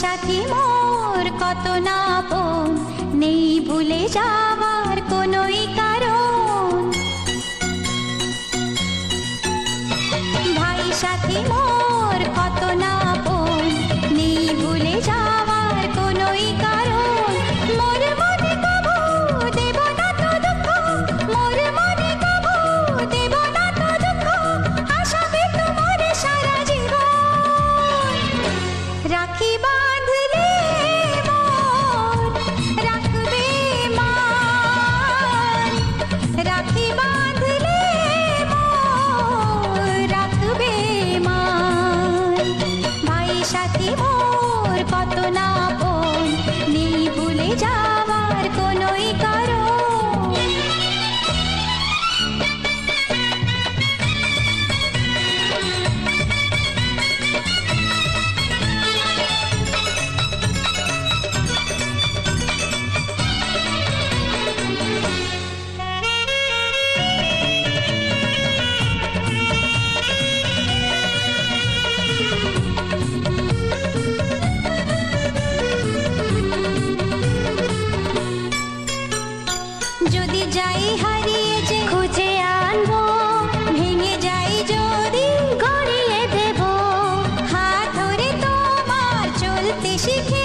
সাথী মোর কত না আপন, নেই ভুলে যাবার কোনোই কারণ। ভাই সাথী মোর কত না আপন, নেই ভুলে যাবার কোনোই কারণ। মোর মনে কবু দেব না তো দুঃখ, মোর মনে কবু দেব না তো দুঃখ, আশাবে তোমার সারা জীবন। রাখি বাঁধলে মোর রাখবে মান, রাখি বাঁধলে মোর রাখবে মান। ভাই সাথী মোর কত না আপন, নেই ভুলে যাওয়ার কোনোই কারণ। যদি যাই হারিয়ে যে খুঁজে আনবো, ভেঙে যাই যদি গড়িয়ে দেব, হাত ধরে তোমার চলতে শিখে